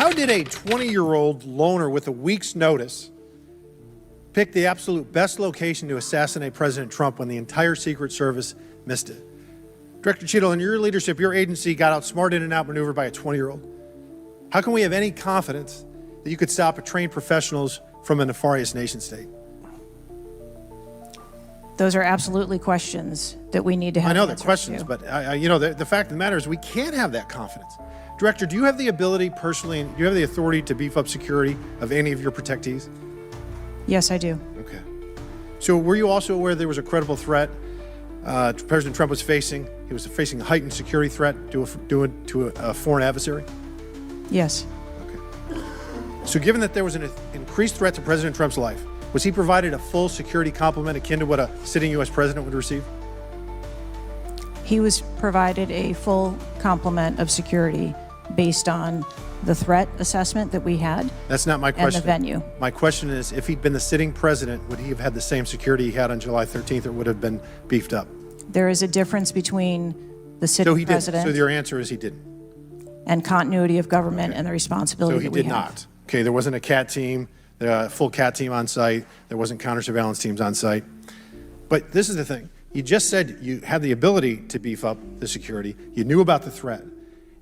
How did a 20-year-old loner with a week's notice pick the absolute best location to assassinate President Trump when the entire Secret Service missed it? Director Cheatle, in your leadership, your agency got outsmarted and outmaneuvered by a 20-year-old. How can we have any confidence that you could stop trained professionals from a nefarious nation state? Those are absolutely questions that we need to have. I know they're questions, but the fact of the matter is we can't have that confidence. Director, do you have the ability personally, and do you have the authority to beef up security of any of your protectees? Yes, I do. Okay. So were you also aware there was a credible threat President Trump was facing? He was facing a heightened security threat to a foreign adversary? Yes. Okay. So given that there was an increased threat to President Trump's life, was he provided a full security complement akin to what a sitting U.S. president would receive? He was provided a full complement of security based on the threat assessment that we had. That's not my question. And the venue. My question is, if he'd been the sitting president, would he have had the same security he had on July 13th, or would have been beefed up? There is a difference between the sitting president. So your answer is he didn't. And continuity of government and the responsibility that we have. So he did not. Okay, there wasn't a CAT team, a full CAT team on site. There wasn't counter-surveillance teams on site. But this is the thing. You just said you had the ability to beef up the security. You knew about the threat,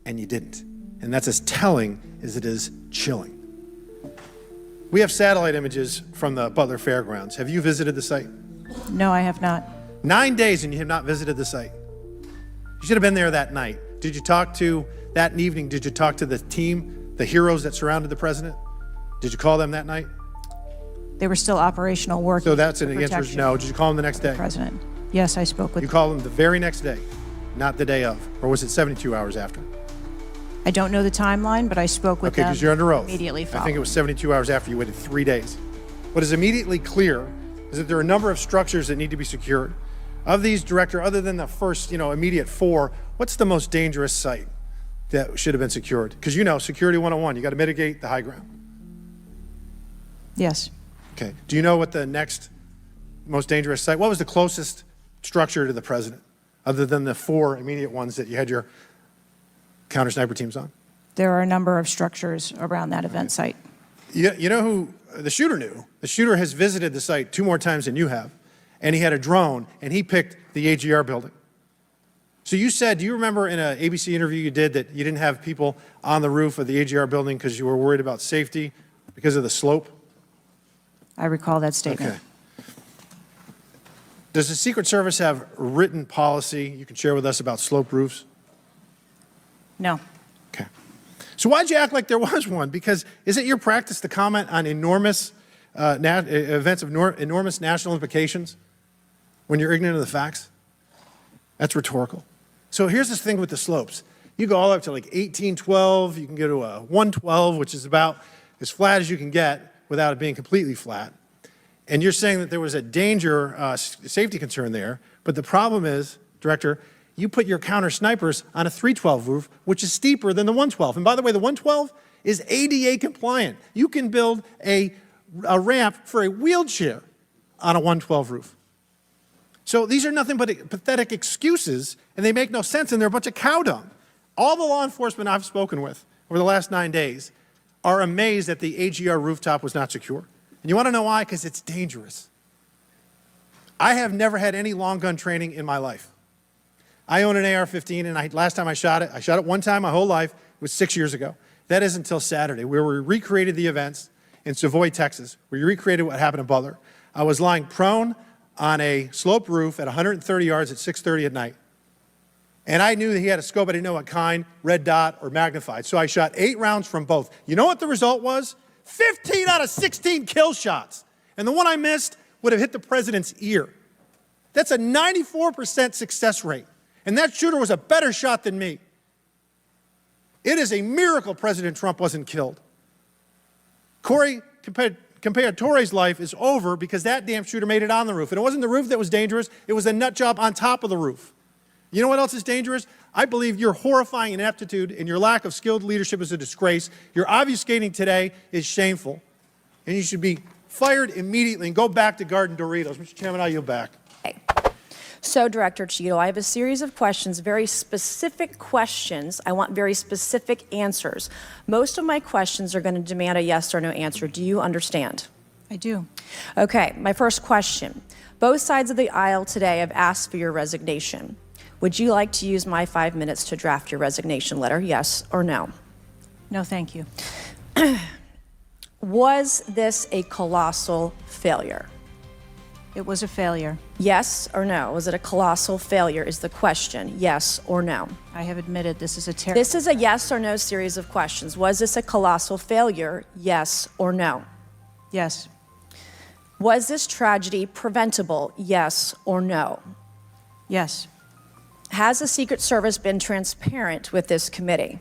and you didn't. And that's as telling as it is chilling. We have satellite images from the Butler Fairgrounds. Have you visited the site? No, I have not. 9 days and you have not visited the site. You should have been there that night. Did you talk to, that evening, did you talk to the team, the heroes that surrounded the president? Did you call them that night? They were still operational work. So that's an answer is no. Did you call them the next day? President. Yes, I spoke with them. You called them the very next day, not the day of, or was it 72 hours after? I don't know the timeline, but I spoke with them. Okay, because you're under oath. Immediately following. I think it was 72 hours after. You waited 3 days. What is immediately clear is that there are a number of structures that need to be secured. Of these, Director, other than the first, immediate 4, what's the most dangerous site that should have been secured? Because Security 101, you got to mitigate the high ground. Yes. Okay. Do you know what the next most dangerous site, what was the closest structure to the president, other than the 4 immediate ones that you had your counter sniper teams on? There are a number of structures around that event site. You know who the shooter knew? The shooter has visited the site 2 more times than you have, and he had a drone, and he picked the AGR building. So you said, do you remember in an ABC interview you did that you didn't have people on the roof of the AGR building because you were worried about safety because of the slope? I recall that statement. Okay. Does the Secret Service have written policy you can share with us about slope roofs? No. Okay. So why'd you act like there was one? Because is it your practice to comment on enormous events of enormous national implications when you're ignorant of the facts? That's rhetorical. So here's this thing with the slopes. You go all the way up to like 1812. You can go to a 112, which is about as flat as you can get without it being completely flat. And you're saying that there was a danger, safety concern there. But the problem is, Director, you put your counter snipers on a 312 roof, which is steeper than the 112. And by the way, the 112 is ADA compliant. You can build a ramp for a wheelchair on a 112 roof. So these are nothing but pathetic excuses, and they make no sense, and they're a bunch of cow dung. All the law enforcement I've spoken with over the last 9 days are amazed that the AGR rooftop was not secure. And you want to know why? Because it's dangerous. I have never had any long gun training in my life. I own an AR-15, and last time I shot it one time my whole life. It was 6 years ago. That is until Saturday, where we recreated the events in Savoy, Texas, where we recreated what happened in Butler. I was lying prone on a sloped roof at 130 yards at 6:30 at night. And I knew that he had a scope. I didn't know what kind, red dot or magnified. So I shot 8 rounds from both. You know what the result was? 15 out of 16 kill shots. And the one I missed would have hit the president's ear. That's a 94% success rate. And that shooter was a better shot than me. It is a miracle President Trump wasn't killed. Corey Comparator's life is over because that damn shooter made it on the roof. And it wasn't the roof that was dangerous. It was the nut job on top of the roof. You know what else is dangerous? I believe your horrifying ineptitude and your lack of skilled leadership is a disgrace. Your obfuscating today is shameful. And you should be fired immediately and go back to Garden Doritos. Mr. Chairman, I yield back. So, Director Cheatle, I have a series of questions, very specific questions. I want very specific answers. Most of my questions are going to demand a yes or no answer. Do you understand? I do. Okay, my first question. Both sides of the aisle today have asked for your resignation. Would you like to use my 5 minutes to draft your resignation letter, yes or no? No, thank you. Was this a colossal failure? It was a failure. Yes or no? Was it a colossal failure is the question, yes or no? I have admitted this is a terrible. This is a yes or no series of questions. Was this a colossal failure, yes or no? Yes. Was this tragedy preventable, yes or no? Yes. Has the Secret Service been transparent with this committee?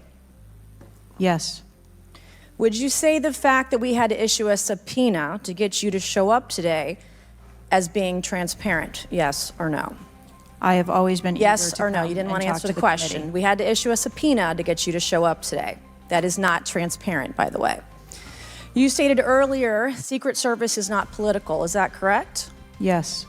Yes. Would you say the fact that we had to issue a subpoena to get you to show up today as being transparent, yes or no? I have always been eager Yes to or no? come You didn't and want to talk answer to the question. committee. We had to issue a subpoena to get you to show up today. That is not transparent, by the way. You stated earlier, Secret Service is not political. Is that correct? Yes.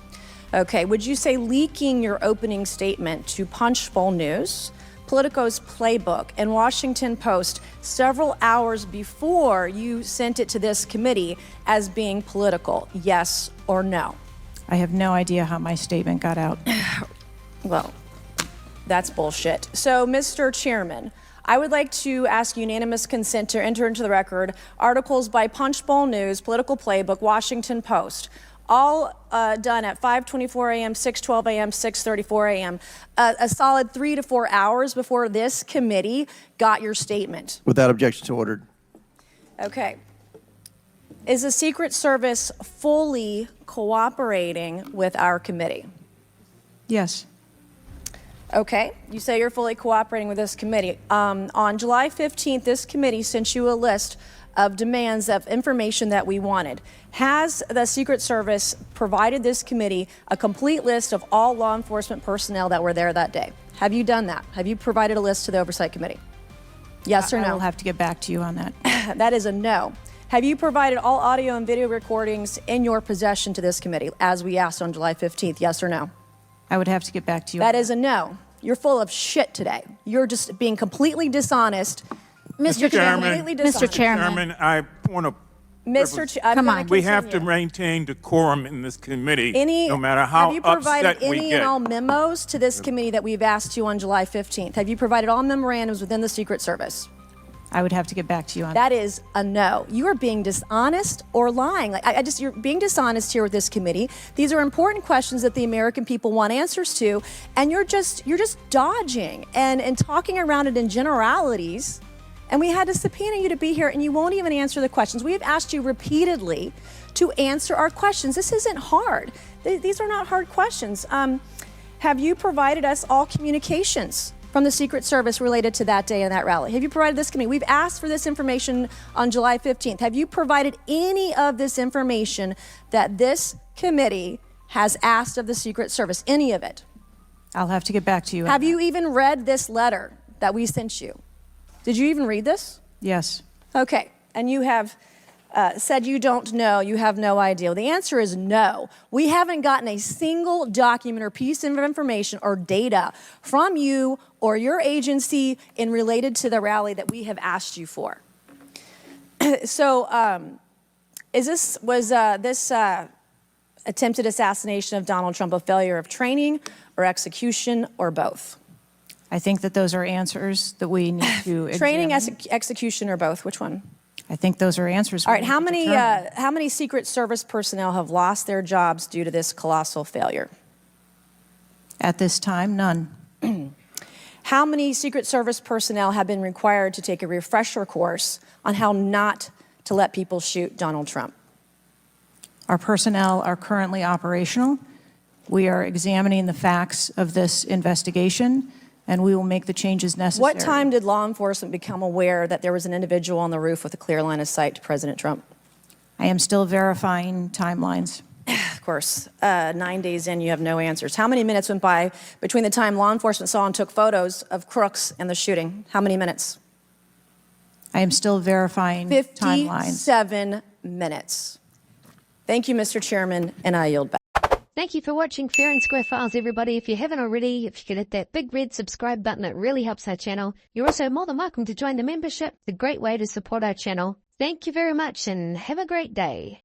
Okay. Would you say leaking your opening statement to Punchbowl News, Politico's Playbook, and Washington Post several hours before you sent it to this committee as being political, yes or no? I have no idea how my statement got out. Well, that's bullshit. So, Mr. Chairman, I would like to ask unanimous consent to enter into the record articles by Punchbowl News, Political Playbook, Washington Post, all done at 5:24 a.m., 6:12 a.m., 6:34 a.m., a solid 3 to 4 hours before this committee got your statement. Without objection, so ordered. Okay. Is the Secret Service fully cooperating with our committee? Yes. Okay, you say you're fully cooperating with this committee. On July 15th, this committee sent you a list of demands of information that we wanted. Has the Secret Service provided this committee a complete list of all law enforcement personnel that were there that day? Have you done that? Have you provided a list to the Oversight Committee? Yes or no? I will have to get back to you on that. That is a no. Have you provided all audio and video recordings in your possession to this committee, as we asked on July 15th, yes or no? I would have to get back to you. That is a no. You're full of shit today. You're just being completely dishonest. Mr. Chairman, Completely dishonest. Mr. Chairman, I want to. I'm Come gonna on. We have to continue. maintain decorum in this committee, Any, no matter how have you provided upset we any get. and all memos to this committee that we've asked you on July 15th? Have you provided all memorandums within the Secret Service? I would have to get back to you on that. That is a no. You are being dishonest or lying. Like you're being dishonest here with this committee. These are important questions that the American people want answers to, and you're just dodging and talking around it in generalities. And we had to subpoena you to be here, and you won't even answer the questions. We have asked you repeatedly to answer our questions. This isn't hard. These are not hard questions. Have you provided us all communications from the Secret Service related to that day and that rally? Have you provided this committee? We've asked for this information on July 15th. Have you provided any of this information that this committee has asked of the Secret Service? Any of it? I'll have to get back to you. Have you even read this letter that we sent you? Did you even read this? Yes. Okay, and you have said you don't know, you have no idea. Well, the answer is no. We haven't gotten a single document or piece of information or data from you or your agency in related to the rally that we have asked you for. So, was this attempted assassination of Donald Trump a failure of training or execution or both? I think that those are answers that we need to Training, examine. execution, or both? Which one? I think those are answers. All we right. need to determine. How many Secret Service personnel have lost their jobs due to this colossal failure? At this time, none. How many Secret Service personnel have been required to take a refresher course on how not to let people shoot Donald Trump? Our personnel are currently operational. We are examining the facts of this investigation, and we will make the changes necessary. What time did law enforcement become aware that there was an individual on the roof with a clear line of sight to President Trump? I am still verifying timelines. Of course, 9 days in, you have no answers. How many minutes went by between the time law enforcement saw and took photos of crooks and the shooting? How many minutes? I am still verifying timelines. 57 minutes. Thank you, Mr. Chairman, and I yield back. Thank you for watching Fair and Square Files, everybody. If you haven't already, if you could hit that big red subscribe button, it really helps our channel. You're also more than welcome to join the membership. It's a great way to support our channel. Thank you very much and have a great day.